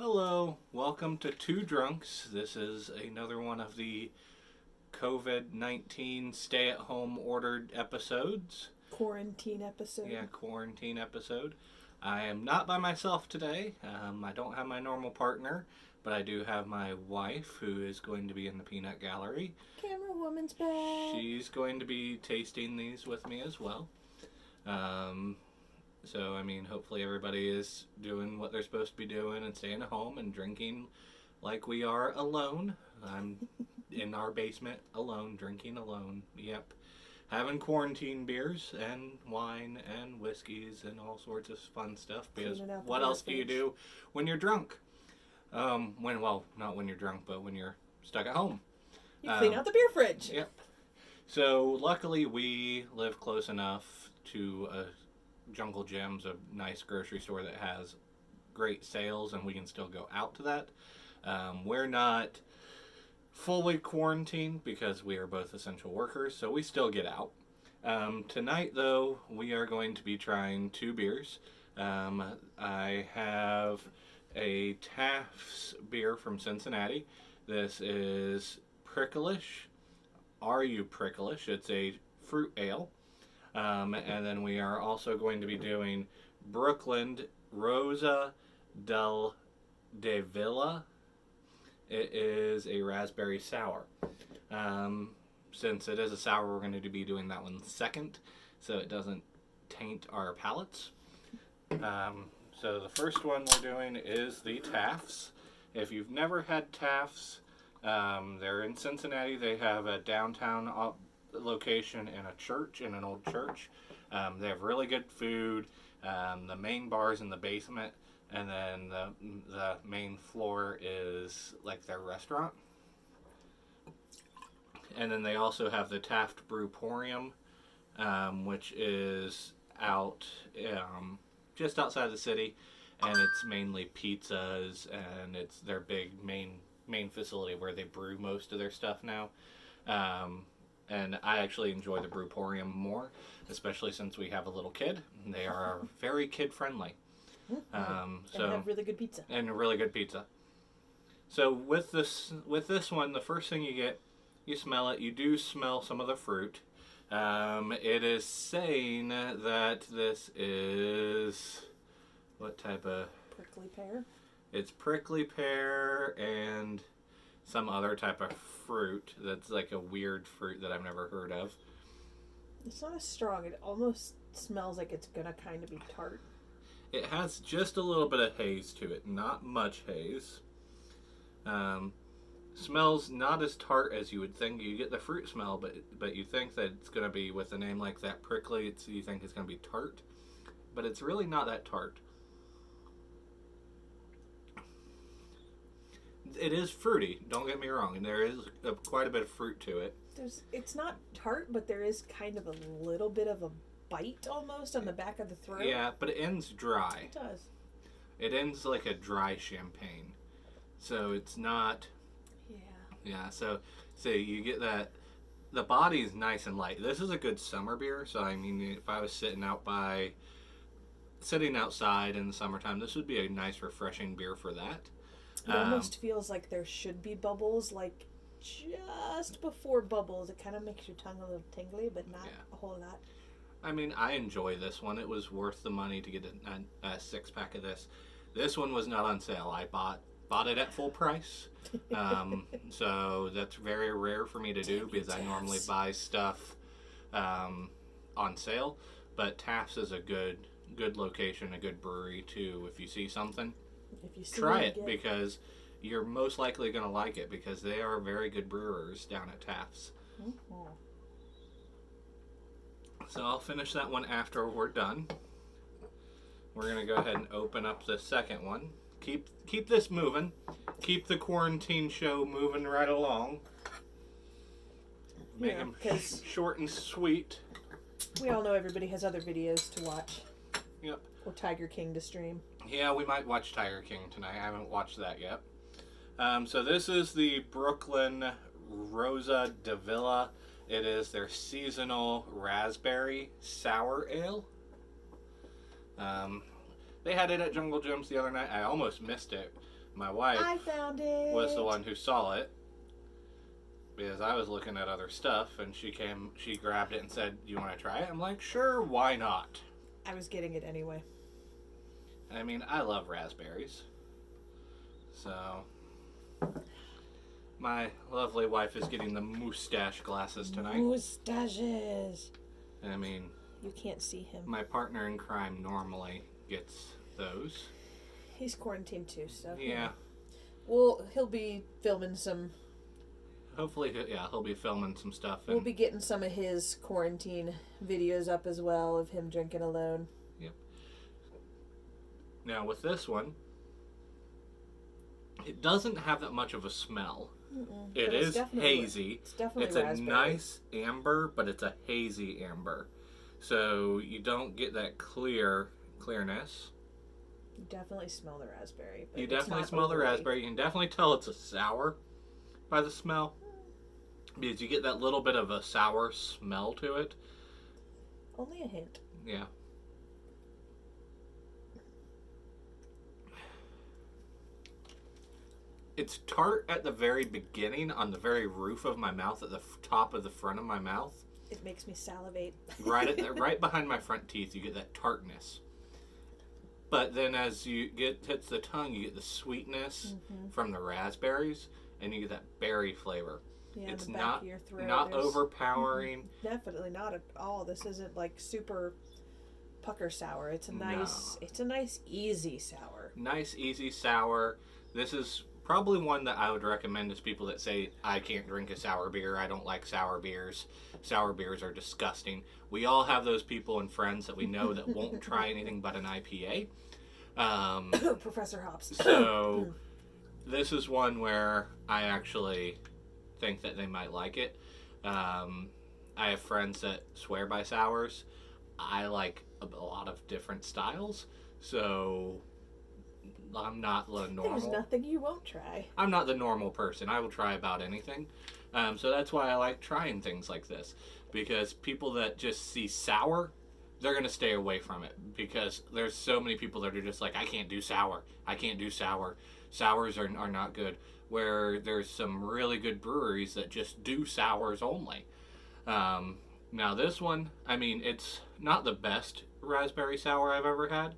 Hello, welcome to Two Drunks. This is another one of the COVID-19 stay-at-home ordered episodes. Quarantine episode. Yeah, quarantine episode. I am not by myself today. I don't have my normal partner, but I do have my wife who is going to be in the peanut gallery. Camera woman's back. She's going to be tasting these with me as well. So, hopefully everybody is doing what they're supposed to be doing and staying at home and drinking like we are alone. I'm in our basement alone, drinking alone. Yep. Having quarantine beers and wine and whiskeys and all sorts of fun stuff. Because what else do you do when you're drunk? Not when you're drunk, but when you're stuck at home. You clean out the beer fridge. Yep. So, luckily we live close enough to a Jungle Jim's, a nice grocery store that has great sales, and we can still go out to that. We're not fully quarantined because we are both essential workers, so we still get out. Tonight, though, we are going to be trying two beers. I have a Taft's beer from Cincinnati. This is Pricklish. Are You Pricklish? It's a fruit ale. And then we are also going to be doing Brooklyn Rosa del Villa. It is a raspberry sour. Since it is a sour, we're going to be doing that one second, so it doesn't taint our palates. So the first one we're doing is the Taft's. If you've never had Taft's, they're in Cincinnati. They have a downtown location in a church, in an old church. They have really good food. The main bar is in the basement, and then the main floor is like their restaurant. And then they also have the Taft Brewporium, which is out just outside the city, and it's mainly pizzas, and it's their big main facility where they brew most of their stuff now. And I actually enjoy the Brewporium more, especially since we have a little kid. They are very kid-friendly. And have really good pizza. And really good pizza. So with this one, the first thing you get, you smell it. You do smell some of the fruit. It is saying that this is... what type of... Prickly pear? It's prickly pear and some other type of fruit that's like a weird fruit that I've never heard of. It's not as strong. It almost smells like it's gonna kind of be tart. It has just a little bit of haze to it, not much haze. Smells not as tart as you would think. You get the fruit smell, but you think that it's gonna be, with a name like that, prickly. You think it's gonna be tart, but it's really not that tart. It is fruity, don't get me wrong, and there is quite a bit of fruit to it. It's not tart, but there is kind of a little bit of a bite almost on the back of the throat. Yeah, but it ends dry. It does. It ends like a dry champagne. So it's not... Yeah. Yeah, so you get that... The body is nice and light. This is a good summer beer, so if I was sitting outside in the summertime, this would be a nice, refreshing beer for that. It almost feels like there should be bubbles, like just before bubbles. It kind of makes your tongue a little tingly, but not a whole lot. I enjoy this one. It was worth the money to get a 6-pack of this. This one was not on sale. I bought it at full price. So that's very rare for me to do because I normally buy stuff on sale. But Taft's is a good location, a good brewery too. If you see something, try it, because you're most likely going to like it, because they are very good brewers down at Taft's. Mm-hmm. So I'll finish that one after we're done. We're going to go ahead and open up the second one. Keep this moving. Keep the quarantine show moving right along. Make them short and sweet. We all know everybody has other videos to watch. Yep. Or Tiger King to stream. Yeah, we might watch Tiger King tonight. I haven't watched that yet. So this is the Brooklyn Rosa de Villa. It is their seasonal raspberry sour ale. They had it at Jungle Jim's the other night. I almost missed it, My wife I found it. was the one who saw it because I was looking at other stuff, and she grabbed it and said, "You want to try it?" I'm like, "Sure, why not?" I was getting it anyway. I mean, I love raspberries. So, my lovely wife is getting the mustache glasses tonight. Mustaches. I mean, you can't see him. My partner in crime normally gets those. He's quarantined too, so yeah. Well, he'll be filming some. Hopefully, he'll be filming some stuff. We'll be getting some of his quarantine videos up as well of him drinking alone. Yep. Now with this one, it doesn't have that much of a smell. It is hazy. It's definitely It's raspberry. a nice amber, but it's a hazy amber. So you don't get that clearness. You definitely smell the raspberry. But you definitely smell the raspberry. You can definitely tell it's a sour by the smell. Because you get that little bit of a sour smell to it. Only a hint. Yeah. It's tart at the very beginning, on the very roof of my mouth, at the top of the front of my mouth. It makes me salivate. Right behind my front teeth, you get that tartness. But then as hits the tongue, you get the sweetness from the raspberries, and you get that berry flavor. Yeah, it's the back of your throat. Not overpowering. Definitely not at all. This isn't like super pucker sour. It's a nice easy sour. Nice easy sour. This is probably one that I would recommend to people that say, I can't drink a sour beer, I don't like sour beers, sour beers are disgusting. We all have those people and friends that we know that won't try anything but an IPA. Professor Hops. So this is one where I actually think that they might like it. I have friends that swear by sours. I like a lot of different styles, so I'm not the normal. There's nothing you won't try. I'm not the normal person. I will try about anything. So that's why I like trying things like this. Because people that just see sour, they're going to stay away from it. Because there's so many people that are just like, I can't do sour. I can't do sour. Sours are not good. Where there's some really good breweries that just do sours only. Now this one, I mean, it's not the best raspberry sour I've ever had.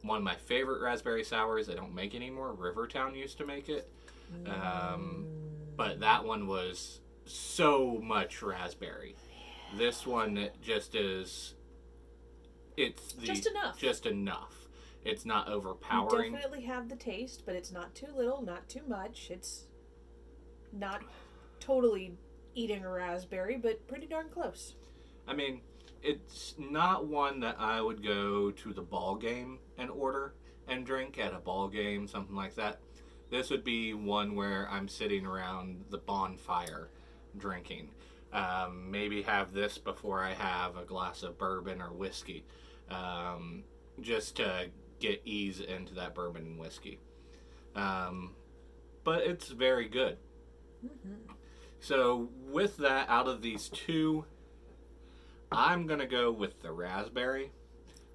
One of my favorite raspberry sours, they don't make anymore. Rivertown used to make it. But that one was so much raspberry. This one just is, just enough. It's not overpowering. You definitely have the taste, but it's not too little, not too much. It's not totally eating a raspberry, but pretty darn close. I mean, it's not one that I would go to the ball game and order and drink at a ball game, something like that. This would be one where I'm sitting around the bonfire drinking. Maybe have this before I have a glass of bourbon or whiskey, just to get ease into that bourbon and whiskey. But it's very good. So with that, out of these two, I'm going to go with the raspberry.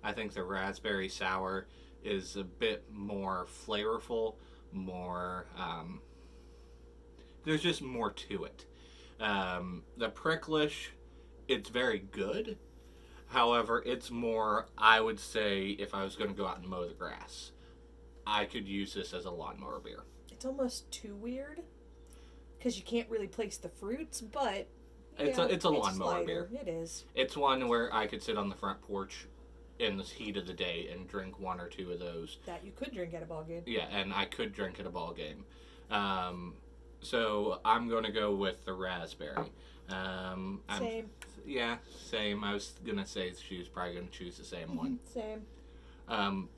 I think the raspberry sour is a bit more flavorful, more, there's just more to it. The pricklish, it's very good. However, it's more, I would say, if I was going to go out and mow the grass, I could use this as a lawnmower beer. It's almost too weird, because you can't really place the fruits, but it's a lawnmower beer. It is. It's one where I could sit on the front porch in the heat of the day and drink one or two of those. That you could drink at a ball game. Yeah, and I could drink at a ball game. So I'm going to go with the raspberry. Same. Yeah, same. I was going to say she was probably going to choose the same one. Same.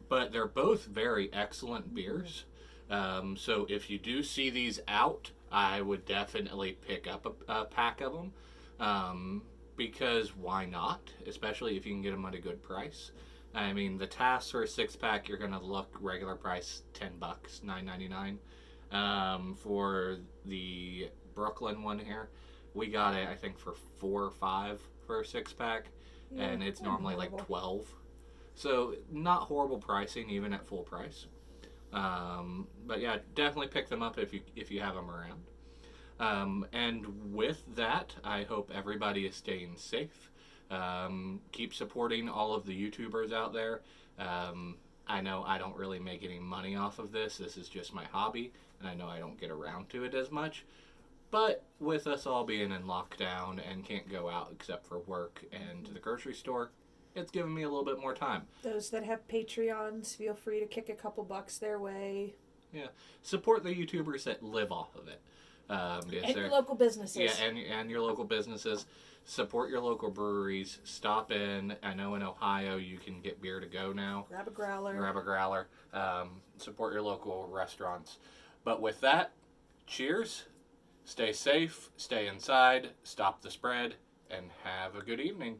But they're both very excellent beers. So if you do see these out, I would definitely pick up a pack of them. Because why not? Especially if you can get them at a good price. I mean, the Tass for a 6-pack, you're going to look regular price $10, $9.99. For the Brooklyn one here, we got it, I think, for $4 or $5 for a 6-pack. Yeah, and it's normally like $12. So not horrible pricing, even at full price. But yeah, definitely pick them up if you have them around. And with that, I hope everybody is staying safe. Keep supporting all of the YouTubers out there. I know I don't really make any money off of this. This is just my hobby, and I know I don't get around to it as much. But with us all being in lockdown and can't go out except for work and to the grocery store, it's given me a little bit more time. Those that have Patreons, feel free to kick a couple bucks their way. Yeah, support the YouTubers that live off of it. And your local businesses. Yeah, and your local businesses. Support your local breweries. Stop in. I know in Ohio you can get beer to go now. Grab a growler. Grab a growler. Support your local restaurants. But with that, cheers. Stay safe. Stay inside. Stop the spread. And have a good evening.